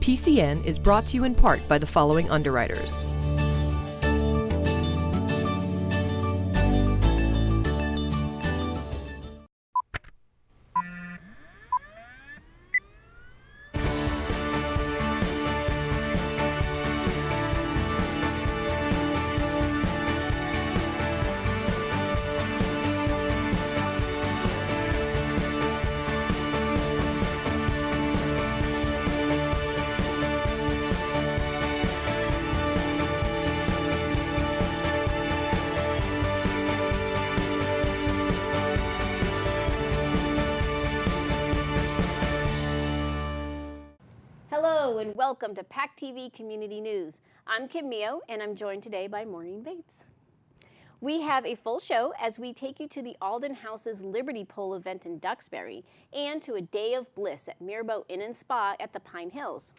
PCN is brought to you in part by the following underwriters. Hello and welcome to PACTV Community News. I'm Kim Mio and I'm joined today by Maureen Bates. We have a full show as we take you to the Alden House's Liberty Pole event in Duxbury and to a day of bliss at Mirbeau Inn and Spa at the Pine Hills.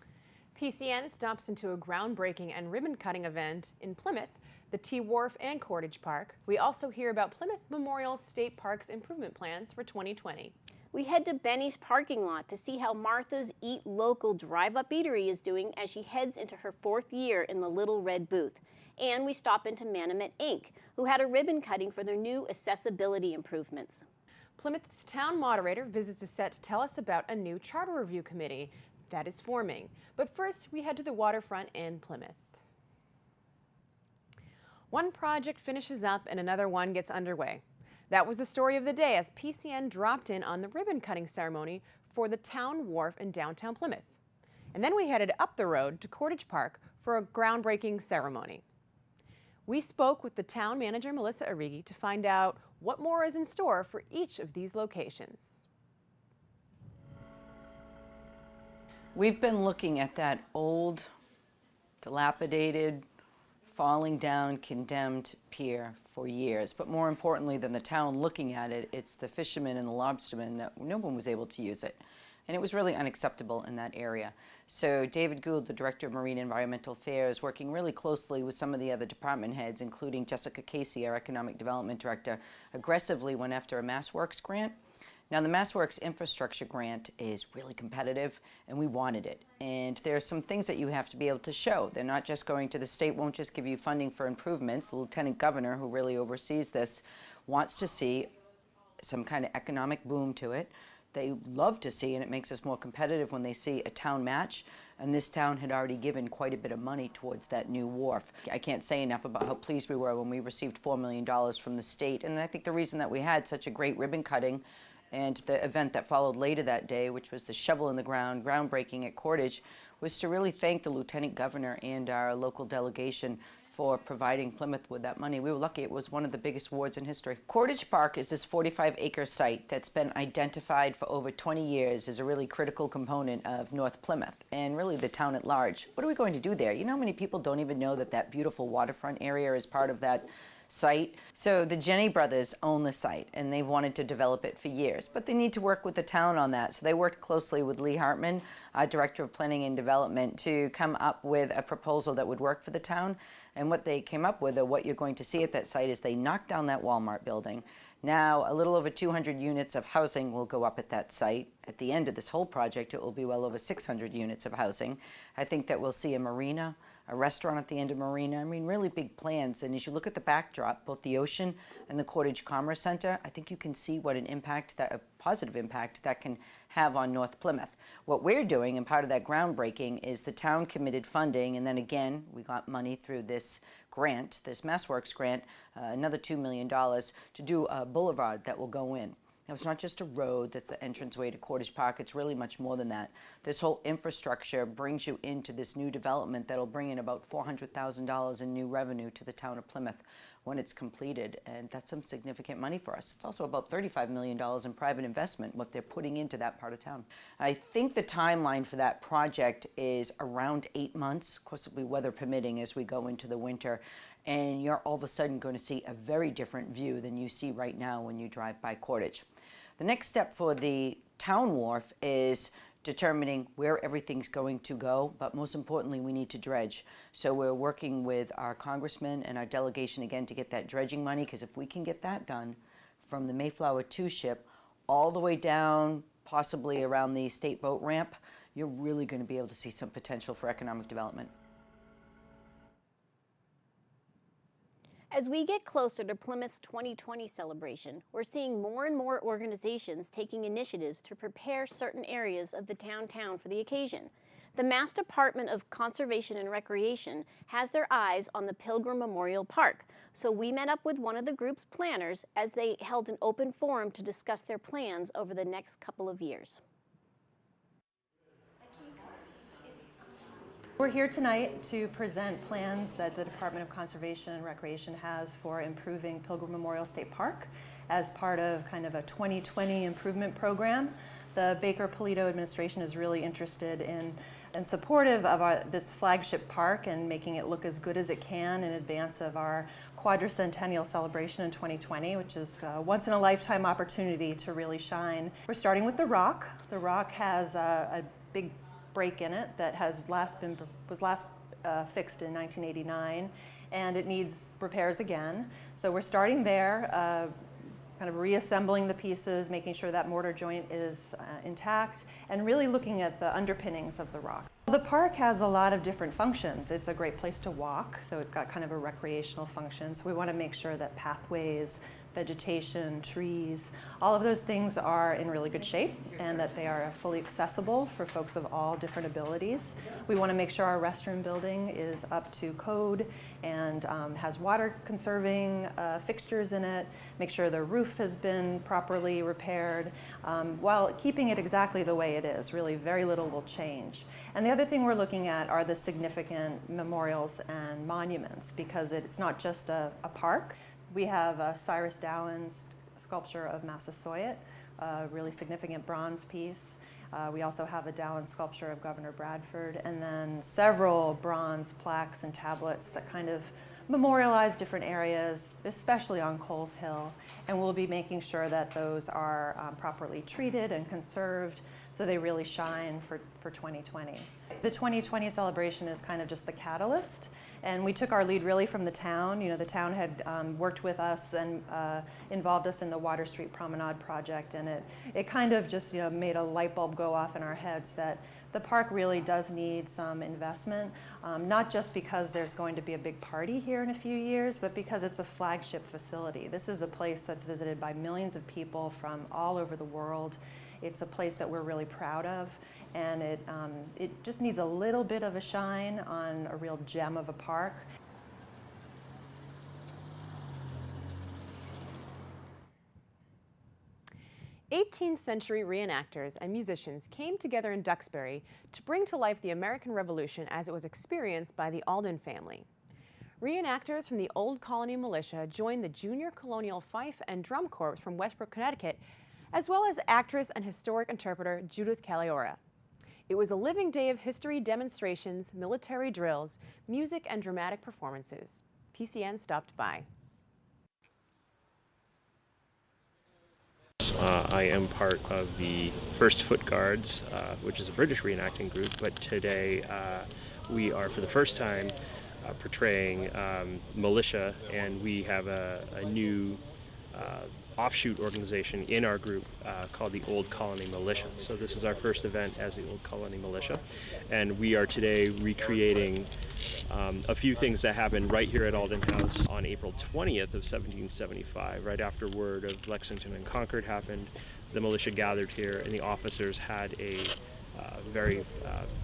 PCN stops into a groundbreaking and ribbon-cutting event in Plymouth, the T Wharf and Cordage Park. We also hear about Plymouth Memorial State Park's improvement plans for 2020. We head to Benny's parking lot to see how Martha's Eat Local drive-up eatery is doing as she heads into her 4th year in the Little Red Booth. And we stop into Manomet Inc., who had a ribbon cutting for their new accessibility improvements. Plymouth's town moderator visits a set to tell us about a new charter review committee that is forming. But first, we head to the waterfront in Plymouth. One project finishes up and another one gets underway. That was the story of the day as PCN dropped in on the ribbon-cutting ceremony for the town wharf in downtown Plymouth. And then we headed up the road to Cordage Park for a groundbreaking ceremony. We spoke with the town manager, Melissa Arrighi, to find out what more is in store for each of these locations. We've been looking at that old, dilapidated, falling down, condemned pier for years. But more importantly than the town looking at it, it's the fishermen and the lobstermen that no one was able to use it. And it was really unacceptable in that area. So David Gould, the Director of Marine Environmental Affairs, working really closely with some of the other department heads, including Jessica Casey, our Economic Development Director, aggressively went after a MassWorks grant. Now, the MassWorks infrastructure grant is really competitive, and we wanted it. And there are some things that you have to be able to show. They're not just going to, the state won't just give you funding for improvements. The Lieutenant Governor, who really oversees this, wants to see some kind of economic boom to it. They love to see, and it makes us more competitive when they see a town match. And this town had already given quite a bit of money towards that new wharf. I can't say enough about how pleased we were when we received $4 million from the state. And I think the reason that we had such a great ribbon cutting and the event that followed later that day, which was the shovel in the ground groundbreaking at Cordage, was to really thank the Lieutenant Governor and our local delegation for providing Plymouth with that money. We were lucky. It was one of the biggest awards in history. Cordage Park is this 45-acre site that's been identified for over 20 years as a really critical component of North Plymouth and really the town at large. What are we going to do there? You know how many people don't even know that that beautiful waterfront area is part of that site? So the Jenny brothers own the site and they've wanted to develop it for years, but they need to work with the town on that. So they worked closely with Lee Hartman, our Director of Planning and Development, to come up with a proposal that would work for the town. And what they came up with, or what you're going to see at that site, is they knocked down that Walmart building. Now a little over 200 units of housing will go up at that site. At the end of this whole project, it will be well over 600 units of housing. I think that we'll see a marina, a restaurant at the end of marina. I mean, really big plans. And as you look at the backdrop, both the ocean and the Cordage Commerce Center, I think you can see what an impact, that a positive impact that can have on North Plymouth. What we're doing, and part of that groundbreaking, is the town committed funding, and then again, we got money through this grant, this MassWorks grant, another $2 million to do a boulevard that will go in. Now, it's not just a road that's the entranceway to Cordage Park. It's really much more than that. This whole infrastructure brings you into this new development that'll bring in about $400,000 in new revenue to the town of Plymouth when it's completed, and that's some significant money for us. It's also about $35 million in private investment, what they're putting into that part of town. I think the timeline for that project is around 8 months. Of course, it'll be weather permitting as we go into the winter, and you're all of a sudden going to see a very different view than you see right now when you drive by Cordage. The next step for the town wharf is determining where everything's going to go, but most importantly, we need to dredge. So we're working with our congressman and our delegation again to get that dredging money, because if we can get that done from the Mayflower 2 ship all the way down, possibly around the state boat ramp, you're really going to be able to see some potential for economic development. As we get closer to Plymouth's 2020 celebration, we're seeing more and more organizations taking initiatives to prepare certain areas of the downtown for the occasion. The Mass Department of Conservation and Recreation has their eyes on the Pilgrim Memorial Park, so we met up with one of the group's planners as they held an open forum to discuss their plans over the next couple of years. We're here tonight to present plans that the Department of Conservation and Recreation has for improving Pilgrim Memorial State Park as part of kind of a 2020 improvement program. The Baker-Polito administration is really interested in and supportive of this flagship park and making it look as good as it can in advance of our quadricentennial celebration in 2020, which is a once-in-a-lifetime opportunity to really shine. We're starting with the Rock. The Rock has a big break in it that was last fixed in 1989, and it needs repairs again. So we're starting there, kind of reassembling the pieces, making sure that mortar joint is intact, and really looking at the underpinnings of the Rock. The park has a lot of different functions. It's a great place to walk, so it's got kind of a recreational function. So we want to make sure that pathways, vegetation, trees, all of those things are in really good shape and that they are fully accessible for folks of all different abilities. We want to make sure our restroom building is up to code and has water conserving fixtures in it, make sure the roof has been properly repaired, while keeping it exactly the way it is. Really very little will change. And the other thing we're looking at are the significant memorials and monuments, because it's not just a park. We have Cyrus Dowan's sculpture of Massasoit, a really significant bronze piece. We also have a Dowan sculpture of Governor Bradford, and then several bronze plaques and tablets that kind of memorialize different areas, especially on Coles Hill. And we'll be making sure that those are properly treated and conserved so they really shine for 2020. The 2020 celebration is kind of just the catalyst. And we took our lead really from the town. You know, the town had worked with us and involved us in the Water Street Promenade project, and it kind of just, you know, made a light bulb go off in our heads that the park really does need some investment, not just because there's going to be a big party here in a few years, but because it's a flagship facility. This is a place that's visited by millions of people from all over the world. It's a place that we're really proud of. And it just needs a little bit of a shine on a real gem of a park. '18th century reenactors and musicians came together in Duxbury to bring to life the American Revolution as it was experienced by the Alden family. Reenactors from the Old Colony Militia joined the Junior Colonial Fife and Drum Corps from Westbrook, Connecticut, as well as actress and historic interpreter Judith Caliora. It was a living day of history demonstrations, military drills, music, and dramatic performances. PCN stopped by. I am part of the 1st Foot Guards, which is a British reenacting group, but today we are for the first time portraying militia, and we have a new offshoot organization in our group called the Old Colony Militia. So this is our first event as the Old Colony Militia, and we are today recreating a few things that happened right here at Alden House on April 20th of 1775. Right after word of Lexington and Concord happened, the militia gathered here and the officers had a very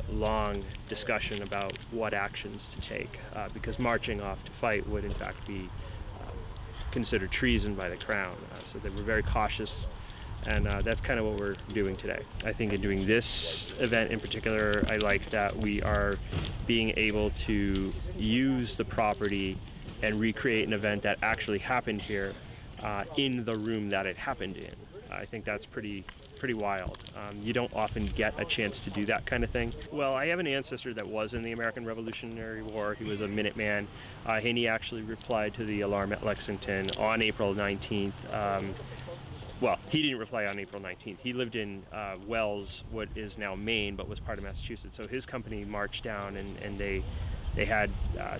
long discussion about what actions to take, because marching off to fight would in fact be considered treason by the Crown. So they were very cautious, and that's kind of what we're doing today. I think in doing this event in particular, I like that we are being able to use the property and recreate an event that actually happened here in the room that it happened in. I think that's pretty wild. You don't often get a chance to do that kind of thing. Well, I have an ancestor that was in the American Revolutionary War. He was a Minuteman, and he actually replied to the alarm at Lexington on April 19th. Well, he didn't reply on April 19th. He lived in Wells, what is now Maine, but was part of Massachusetts. So his company marched down, and they had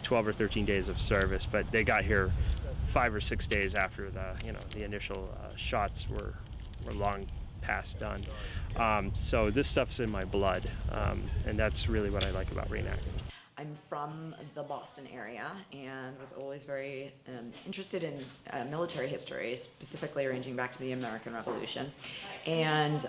12 or 13 days of service, but they got here 5 or 6 days after the initial shots were long past done. So this stuff's in my blood, and that's really what I like about reenacting. I'm from the Boston area and was always very interested in military history, specifically ranging back to the American Revolution. And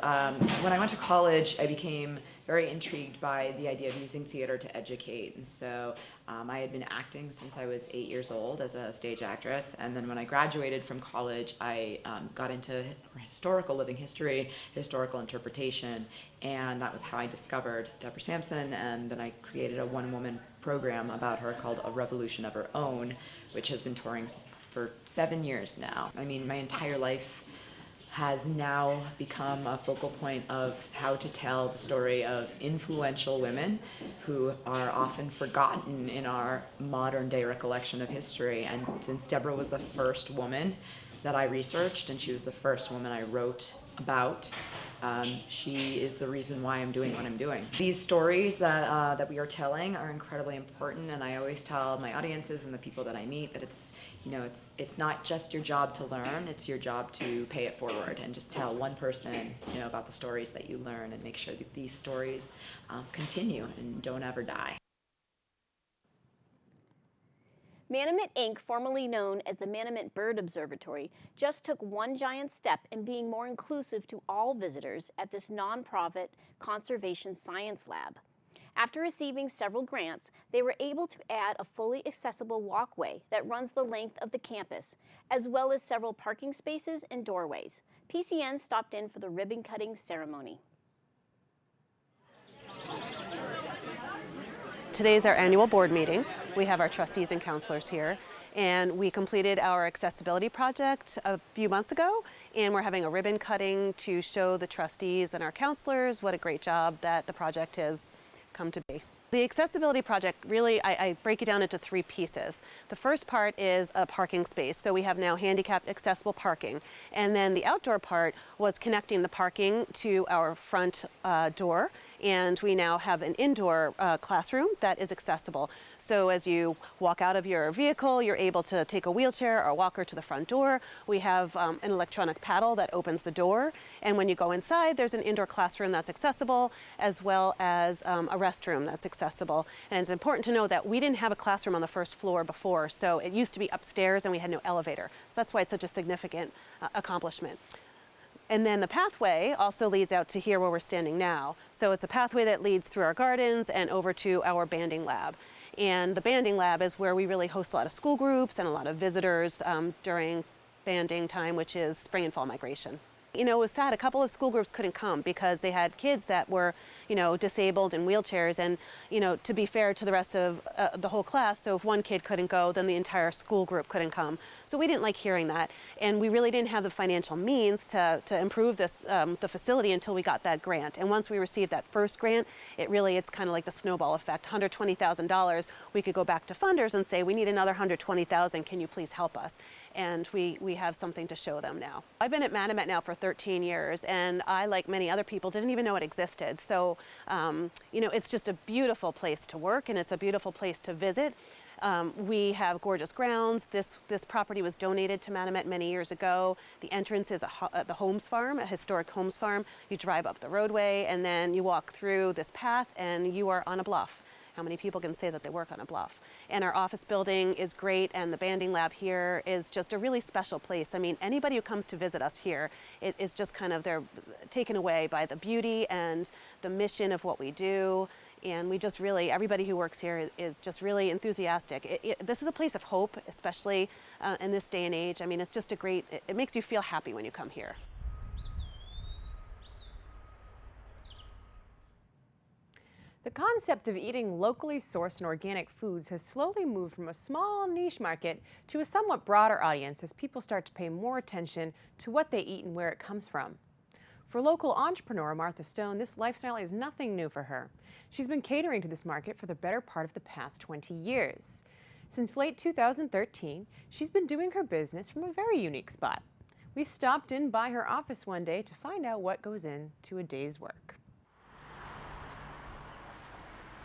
when I went to college, I became very intrigued by the idea of using theater to educate. And so I had been acting since I was 8 years old as a stage actress. And then when I graduated from college, I got into historical living history, historical interpretation, and that was how I discovered Deborah Sampson. And then I created a one-woman program about her called A Revolution of Her Own, which has been touring for 7 years now. I mean, my entire life has now become a focal point of how to tell the story of influential women who are often forgotten in our modern day recollection of history. And since Deborah was the first woman that I researched and she was the first woman I wrote about, she is the reason why I'm doing what I'm doing. These stories that we are telling are incredibly important, and I always tell my audiences and the people that I meet that it's not just your job to learn, it's your job to pay it forward and just tell one person about the stories that you learn and make sure that these stories continue and don't ever die. Manomet Inc., formerly known as the Manomet Bird Observatory, just took one giant step in being more inclusive to all visitors at this nonprofit conservation science lab. After receiving several grants, they were able to add a fully accessible walkway that runs the length of the campus, as well as several parking spaces and doorways. PCN stopped in for the ribbon-cutting ceremony. Today's our annual board meeting. We have our trustees and counselors here, and we completed our accessibility project a few months ago, and we're having a ribbon cutting to show the trustees and our counselors what a great job that the project has come to be. The accessibility project, really, I break it down into 3 pieces. The first part is a parking space. So we have now handicapped accessible parking. And then the outdoor part was connecting the parking to our front door. And we now have an indoor classroom that is accessible. So as you walk out of your vehicle, you're able to take a wheelchair or a walker to the front door. We have an electronic paddle that opens the door. And when you go inside, there's an indoor classroom that's accessible, as well as a restroom that's accessible. And it's important to know that we didn't have a classroom on the first floor before. So it used to be upstairs and we had no elevator. So that's why it's such a significant accomplishment. And then the pathway also leads out to here where we're standing now. So it's a pathway that leads through our gardens and over to our banding lab. And the banding lab is where we really host a lot of school groups and a lot of visitors during banding time, which is spring and fall migration. You know, it was sad. A couple of school groups couldn't come because they had kids that were, disabled in wheelchairs. And, to be fair to the rest of the whole class, so if one kid couldn't go, then the entire school group couldn't come. So we didn't like hearing that. And we really didn't have the financial means to improve this, the facility until we got that grant. And once we received that first grant, it's kind of like the snowball effect. $120,000, we could go back to funders and say, we need another $120,000, can you please help us? And we have something to show them now. I've been at Manomet now for 13 years, and I, like many other people, didn't even know it existed. So, it's just a beautiful place to work, and it's a beautiful place to visit. We have gorgeous grounds. This property was donated to Manomet many years ago. The entrance is the Holmes Farm, a historic Holmes Farm. You drive up the roadway, and then you walk through this path, and you are on a bluff. How many people can say that they work on a bluff? And our office building is great, and the banding lab here is just a really special place. I mean, anybody who comes to visit us here, it is just kind of, they're taken away by the beauty and the mission of what we do. And we just really, everybody who works here is just really enthusiastic. This is a place of hope, especially in this day and age. I mean, it's just a great, it makes you feel happy when you come here. The concept of eating locally sourced and organic foods has slowly moved from a small niche market to a somewhat broader audience as people start to pay more attention to what they eat and where it comes from. For local entrepreneur Martha Stone, this lifestyle is nothing new for her. She's been catering to this market for the better part of the past 20 years. Since late 2013, she's been doing her business from a very unique spot. We stopped in by her office one day to find out what goes into a day's work.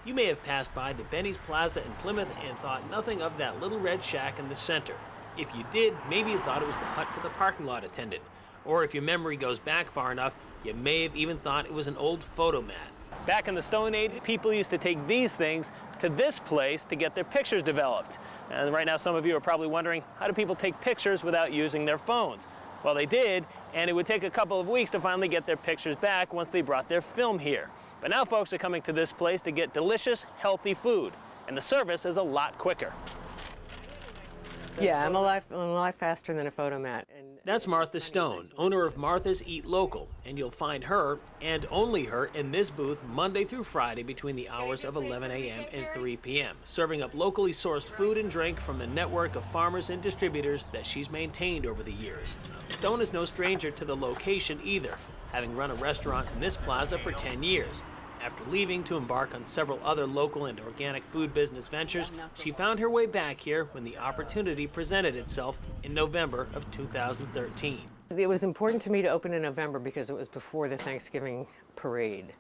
You may have passed by the Benny's Plaza in Plymouth and thought nothing of that little red shack in the center. If you did, maybe you thought it was the hut for the parking lot attendant, Or if your memory goes back far enough, you may have even thought it was an old photo mat. Back in the Stone Age, people used to take these things to this place to get their pictures developed. And right now some of you are probably wondering, how do people take pictures without using their phones? Well, they did, and it would take a couple of weeks to finally get their pictures back once they brought their film here. But now folks are coming to this place to get delicious, healthy food, and the service is a lot quicker. Yeah, I'm a lot faster than a photo mat. That's Martha Stone, owner of Martha's Eat Local, and you'll find her, and only her, in this booth Monday through Friday between the hours of 11 a.m. and 3 p.m., serving up locally sourced food and drink from the network of farmers and distributors that she's maintained over the years. Stone is no stranger to the location either, having run a restaurant in this plaza for 10 years. After leaving to embark on several other local and organic food business ventures, she found her way back here when the opportunity presented itself in November of 2013. It was important to me to open in November because it was before the Thanksgiving parade.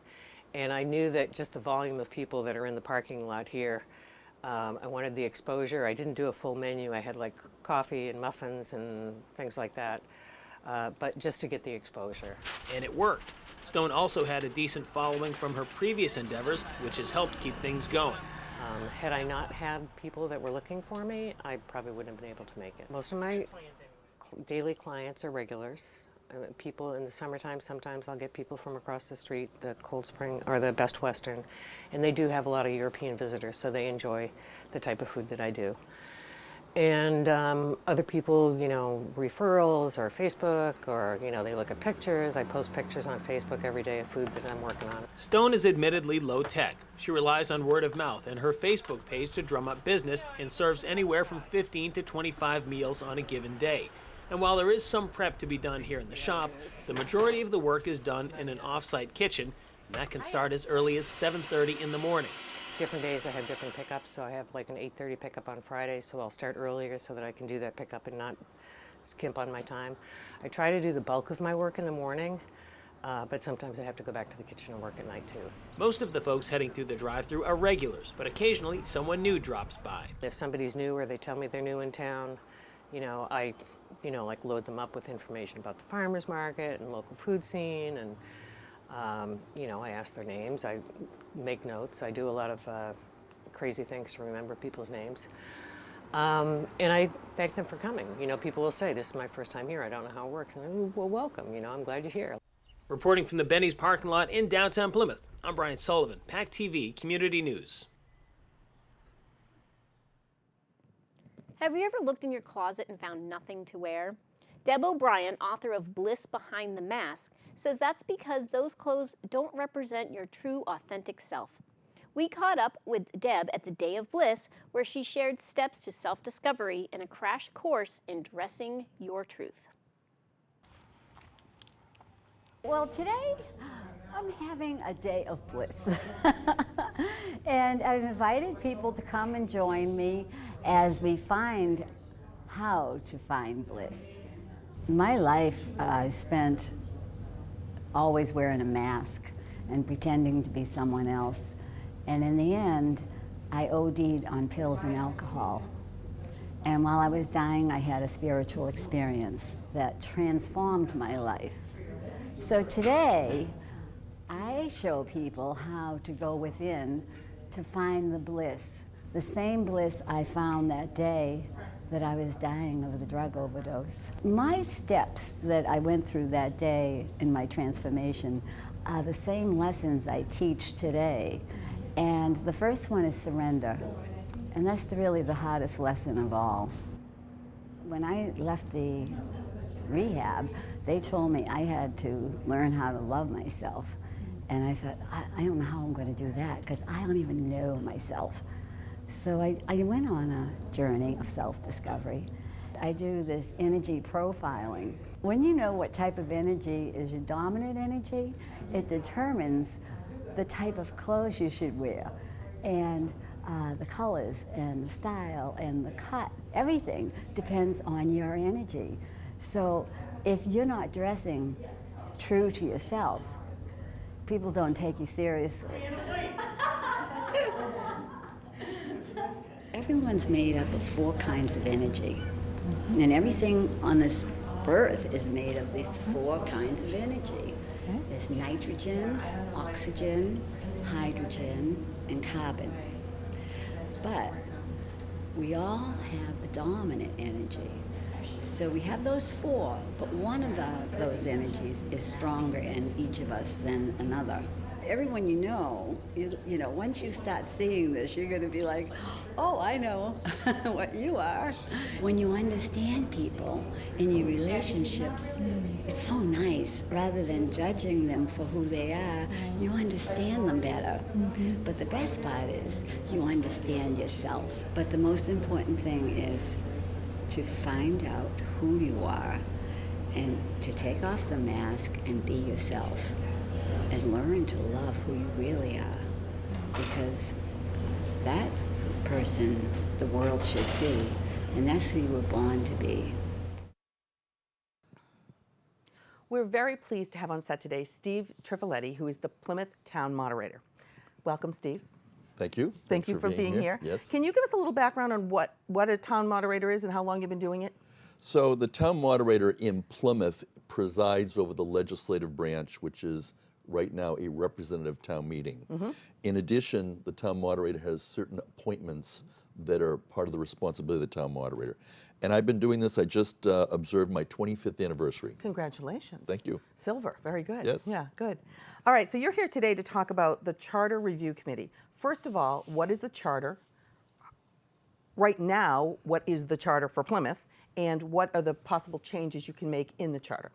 And I knew that just the volume of people that are in the parking lot here, I wanted the exposure. I didn't do a full menu. I had like coffee and muffins and things like that, but just to get the exposure. And it worked. Stone also had a decent following from her previous endeavors, which has helped keep things going. Had I not had people that were looking for me, I probably wouldn't have been able to make it. Most of my daily clients are regulars. People in the summertime, sometimes I'll get people from across the street, the Cold Spring or the Best Western, and they do have a lot of European visitors, so they enjoy the type of food that I do. And other people, you know, referrals or Facebook, or, you know, they look at pictures. I post pictures on Facebook every day of food that I'm working on. Stone is admittedly low tech. She relies on word of mouth and her Facebook page to drum up business and serves anywhere from 15 to 25 meals on a given day. And while there is some prep to be done here in the shop, the majority of the work is done in an off-site kitchen, and that can start as early as 7:30 in the morning. Different days I have different pickups, so I have like an 8:30 pickup on Friday, so I'll start earlier so that I can do that pickup and not skimp on my time. I try to do the bulk of my work in the morning, but sometimes I have to go back to the kitchen and work at night too. Most of the folks heading through the drive-thru are regulars, but occasionally someone new drops by. If somebody's new or they tell me they're new in town, you know, I like load them up with information about the farmers market and local food scene, and I ask their names, I make notes, I do a lot of crazy things to remember people's names. And I thank them for coming. You know, people will say, this is my first time here, I don't know how it works. And I'm, well, welcome, you know, I'm glad you're here. Reporting from the Benny's parking lot in downtown Plymouth, I'm Brian Sullivan, PACTV Community News. Have you ever looked in your closet and found nothing to wear? Deb O'Brien, author of Bliss Behind the Mask, says that's because those clothes don't represent your true, authentic self. We caught up with Deb at the Day of Bliss, where she shared steps to self-discovery and a crash course in dressing your truth. Well, today I'm having a day of bliss. And I've invited people to come and join me as we find how to find bliss. My life I spent always wearing a mask and pretending to be someone else. And in the end, I OD'd on pills and alcohol. And while I was dying, I had a spiritual experience that transformed my life. So today, I show people how to go within to find the bliss, the same bliss I found that day that I was dying of the drug overdose. My steps that I went through that day in my transformation are the same lessons I teach today. And the first one is surrender. And that's really the hardest lesson of all. When I left the rehab, they told me I had to learn how to love myself. And I thought, I don't know how I'm going to do that, because I don't even know myself. So I went on a journey of self-discovery. I do this energy profiling. When you know what type of energy is your dominant energy, it determines the type of clothes you should wear, and the colors and the style and the cut. Everything depends on your energy. So if you're not dressing true to yourself, people don't take you seriously. Everyone's made up of 4 kinds of energy, and everything on this Earth is made of these 4 kinds of energy. There's nitrogen, oxygen, hydrogen, and carbon. But we all have a dominant energy. So we have those 4, but one of those energies is stronger in each of us than another. Everyone you know, once you start seeing this, you're going to be like, oh, I know what you are. When you understand people in your relationships, it's so nice. Rather than judging them for who they are, you understand them better. But the best part is you understand yourself. But the most important thing is to find out who you are and to take off the mask and be yourself. And learn to love who you really are, because that's the person the world should see, and that's who you were born to be. We're very pleased to have on set today Steve Trifoletti, who is the Plymouth Town Moderator. Welcome, Steve. Thank you. Thank you for being here. Yes. Can you give us a little background on what a town moderator is and how long you've been doing it? So the town moderator in Plymouth presides over the legislative branch, which is right now a representative town meeting. In addition, the town moderator has certain appointments that are part of the responsibility of the town moderator. And I've been doing this, I just observed my 25th anniversary. Congratulations. Thank you. Silver, very good. Yes. Yeah, good. All right, so you're here today to talk about the Charter Review Committee. First of all, what is the charter? Right now, what is the charter for Plymouth? And what are the possible changes you can make in the charter?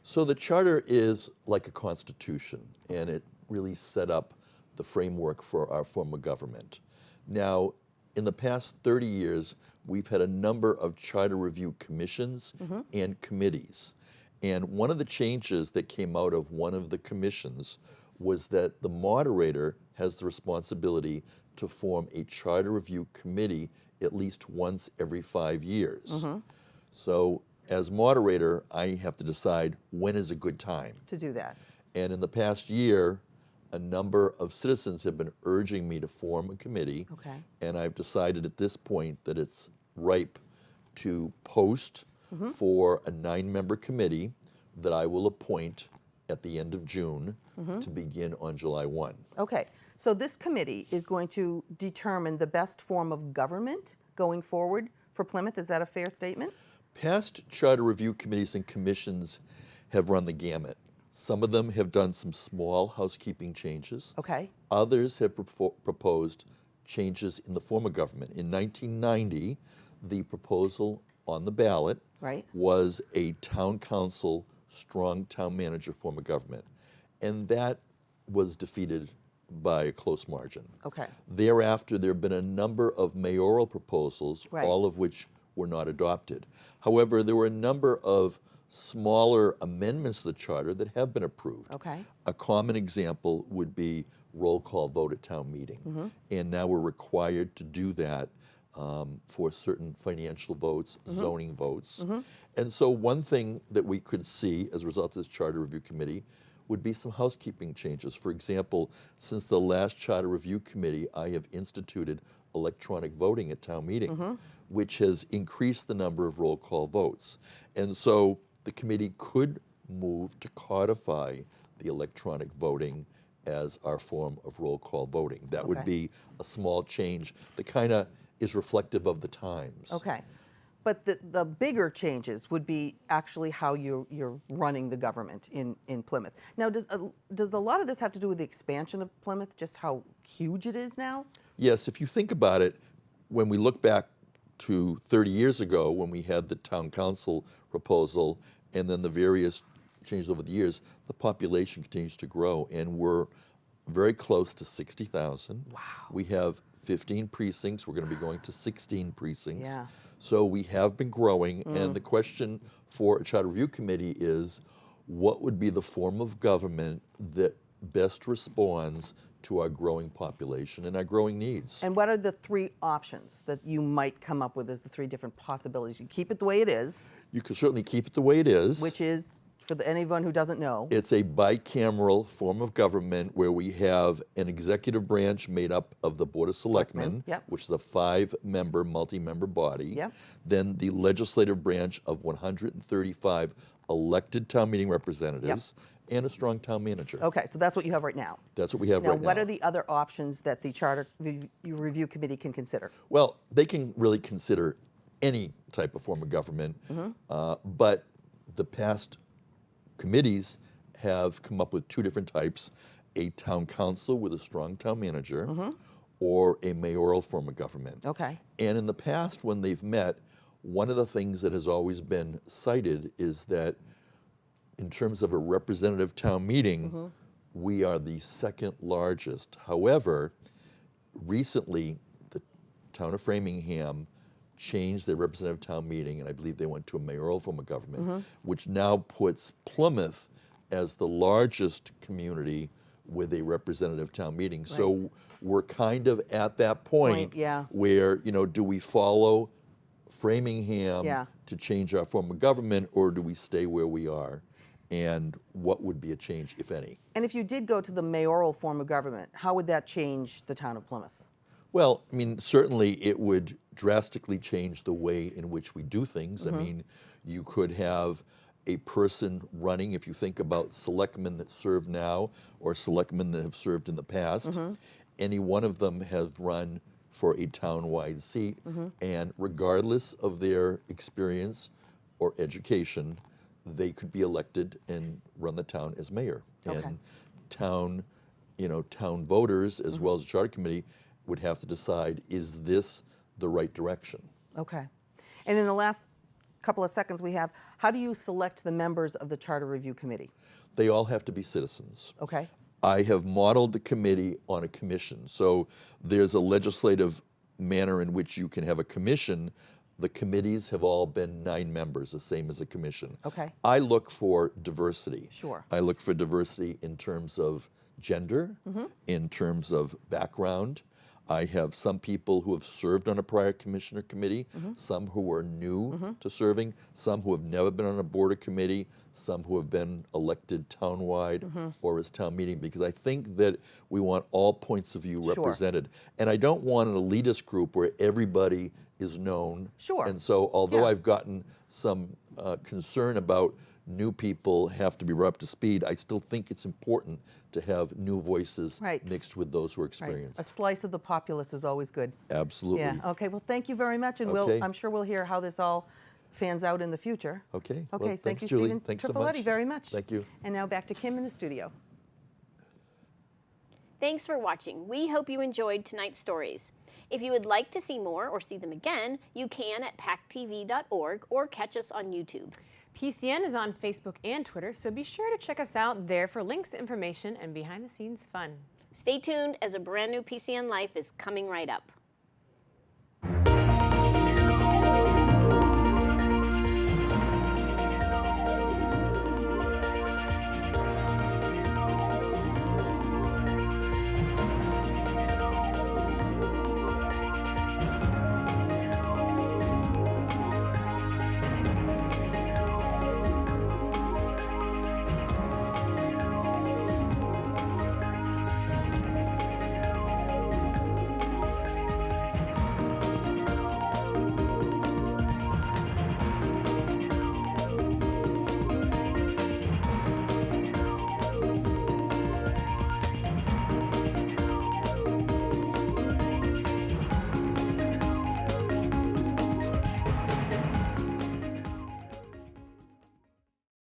So the charter is like a constitution, and it really set up the framework for our form of government. Now, in the past 30 years, we've had a number of charter review commissions and committees. And one of the changes that came out of one of the commissions was that the moderator has the responsibility to form a charter review committee at least once every 5 years. So as moderator, I have to decide when is a good time to do that. And in the past year, a number of citizens have been urging me to form a committee. And I've decided at this point that it's ripe to post for a 9-member committee that I will appoint at the end of June to begin on July 1. Okay, so this committee is going to determine the best form of government going forward for Plymouth. Is that a fair statement? Past charter review committees and commissions have run the gamut. Some of them have done some small housekeeping changes. Others have proposed changes in the form of government. In 1990, the proposal on the ballot was a town council, strong town manager form of government. And that was defeated by a close margin. Thereafter, there have been a number of mayoral proposals, all of which were not adopted. However, there were a number of smaller amendments to the charter that have been approved. A common example would be roll call vote at town meeting. And now we're required to do that for certain financial votes, zoning votes. And so one thing that we could see as a result of this Charter Review Committee would be some housekeeping changes. For example, since the last Charter Review Committee, I have instituted electronic voting at town meeting, which has increased the number of roll call votes. And so the committee could move to codify the electronic voting as our form of roll call voting. That would be a small change that kind of is reflective of the times. But the bigger changes would be actually how you're running the government in Plymouth. Now, does a lot of this have to do with the expansion of Plymouth, just how huge it is now? Yes, if you think about it, when we look back to 30 years ago when we had the town council proposal and then the various changes over the years, the population continues to grow, and we're very close to 60,000. Wow. We have 15 precincts. We're going to be going to 16 precincts. So we have been growing, and the question for a Charter Review Committee is, what would be the form of government that best responds to our growing population and our growing needs? And what are the 3 options that you might come up with as the 3 different possibilities? You keep it the way it is. You could certainly keep it the way it is. Which is anyone who doesn't know. It's a bicameral form of government where we have an executive branch made up of the Board of Selectmen, Yep. which is a 5-member, multi-member body. Yep. Then the legislative branch of 135 elected town meeting representatives and a strong town manager. Okay, so that's what you have right now. That's what we have Now, right now. what are the other options that the Charter Review Committee can consider? Well, they can really consider any type of form of government, but the past committees have come up with 2 different types: a town council with a strong town manager, or a mayoral form of government. Okay. And in the past, when they've met, one of the things that has always been cited is that in terms of a representative town meeting, we are the 2nd largest. However, recently, the town of Framingham changed their representative town meeting, and I believe they went to a mayoral form of government, which now puts Plymouth as the largest community with a representative town meeting. Right. So we're kind of at that point where, you know, do we follow Framingham to change our form of government, or do we stay where we are? And what would be a change, if any? And if you did go to the mayoral form of government, how would that change the town of Plymouth? Well, I mean, certainly it would drastically change the way in which we do things. I mean, you could have a person running, if you think about selectmen that serve now or selectmen that have served in the past, any one of them has run for a town-wide seat, and regardless of their experience or education, they could be elected and run the town as mayor. And town, you know, town voters, as well as the charter committee, would have to decide, is this the right direction? Okay. And in the last couple of seconds we have, how do you select the members of the Charter Review Committee? They all have to be citizens. Okay. I have modeled the committee on a commission. So there's a legislative manner in which you can have a commission. The committees have all been 9 members, the same as a commission. Okay. I look for diversity. Sure. I look for diversity in terms of gender, in terms of background. I have some people who have served on a prior commission or committee, some who are new to serving, some who have never been on a board or committee, some who have been elected townwide or as town meeting, because I think that we want all points of view represented. And I don't want an elitist group where everybody is known. Sure. And so although I've gotten some concern about new people have to be brought up to speed, I still think it's important to have new voices mixed with those who are experienced. A slice of the populace is always good. Absolutely. Yeah. Okay. Well, thank you very much, and I'm sure we'll hear how this all fans out in the future. Okay. Okay. Well, thank you, Julie. Stephen Thanks so Trifoletti, much. very much. Thank you. And now back to Kim in the studio. Thanks for watching. We hope you enjoyed tonight's stories. If you would like to see more or see them again, you can at pactv.org or catch us on YouTube. PCN is on Facebook and Twitter, so be sure to check us out there for links, information, and behind-the-scenes fun. Stay tuned as a brand new PCN Life is coming right up.